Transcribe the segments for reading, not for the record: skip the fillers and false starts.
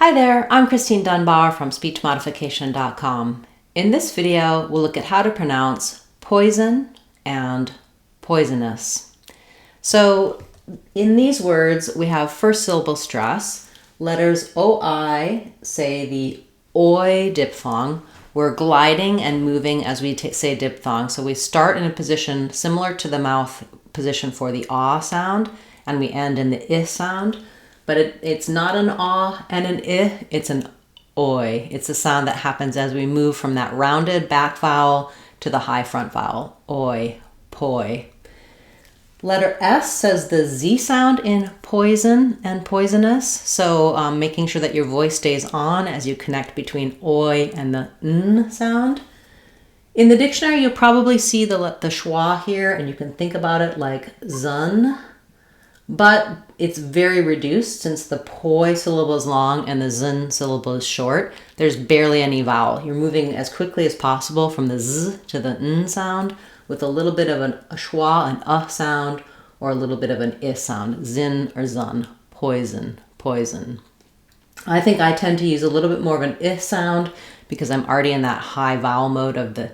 Hi there, I'm Christine Dunbar from SpeechModification.com. In this video, we'll look at how to pronounce poison and poisonous. So in these words, we have first syllable stress. Letters OI say the oi diphthong. We're gliding and moving as we say diphthong. So we start in a position similar to the mouth position for the ah sound, and we end in the I sound. But it's not an ah and an I, it's an oi. It's a sound that happens as we move from that rounded back vowel to the high front vowel. Oi, poi. Letter S says the Z sound in poison and poisonous. So making sure that your voice stays on as you connect between oi and the N sound. In the dictionary, you'll probably see the schwa here, and you can think about it like zun. But it's very reduced since the poi syllable is long and the zun syllable is short. There's barely any vowel. You're moving as quickly as possible from the z to the n sound with a little bit of a schwa, an sound, or a little bit of an I sound. Zin or zun. Poison, poison. I think I tend to use a little bit more of an I sound because I'm already in that high vowel mode of the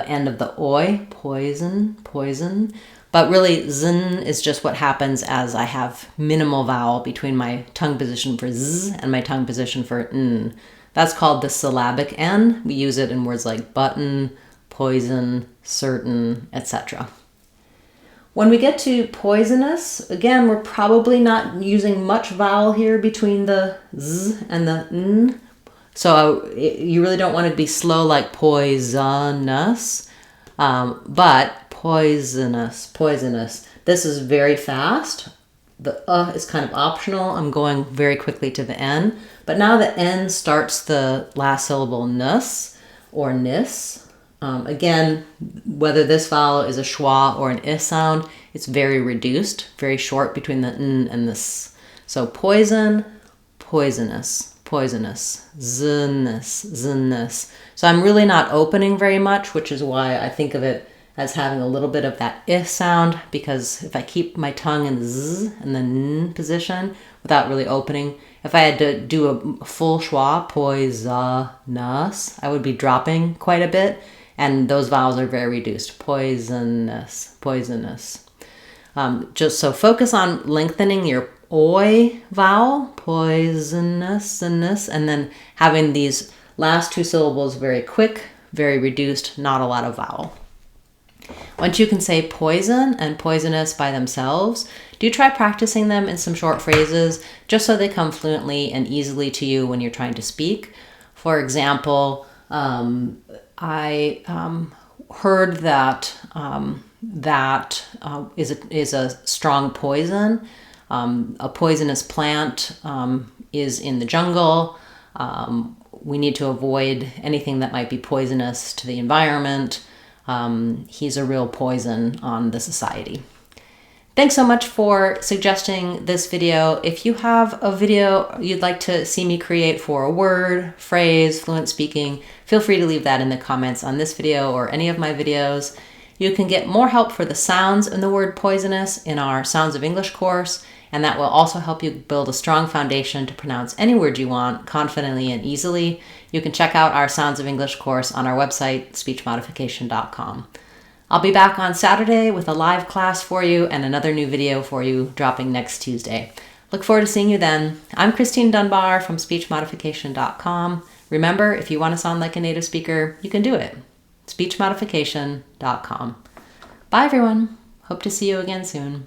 end of the oi. Poison, poison. But really, zn is just what happens as I have minimal vowel between my tongue position for z and my tongue position for n. That's called the syllabic n. We use it in words like button, poison, certain, etc. When we get to poisonous, again, we're probably not using much vowel here between the z and the n. So you really don't want to be slow like poisonous, but poisonous, poisonous. This is very fast. The is kind of optional. I'm going very quickly to the N. But now the N starts the last syllable nus or nis. Again, whether this vowel is a schwa or an I sound, it's very reduced, very short between the N and the S. So poison, poisonous, poisonous, znus, znus. So I'm really not opening very much, which is why I think of it as having a little bit of that I sound, because if I keep my tongue in the Z and the N position without really opening, if I had to do a full schwa, poisonous, I would be dropping quite a bit, and those vowels are very reduced. Poisonous, poisonous. Just so focus on lengthening your oi vowel, poisonous, and then having these last two syllables very quick, very reduced, not a lot of vowel. Once you can say poison and poisonous by themselves, do try practicing them in some short phrases just so they come fluently and easily to you when you're trying to speak. For example, I heard that is a strong poison. A poisonous plant is in the jungle. We need to avoid anything that might be poisonous to the environment. He's a real poison on the society. Thanks so much for suggesting this video. If you have a video you'd like to see me create for a word, phrase, fluent speaking, feel free to leave that in the comments on this video or any of my videos. You can get more help for the sounds in the word poisonous in our Sounds of English course, and that will also help you build a strong foundation to pronounce any word you want confidently and easily. You can check out our Sounds of English course on our website, SpeechModification.com. I'll be back on Saturday with a live class for you and another new video for you dropping next Tuesday. Look forward to seeing you then. I'm Christine Dunbar from SpeechModification.com. Remember, if you want to sound like a native speaker, you can do it. SpeechModification.com. Bye, everyone. Hope to see you again soon.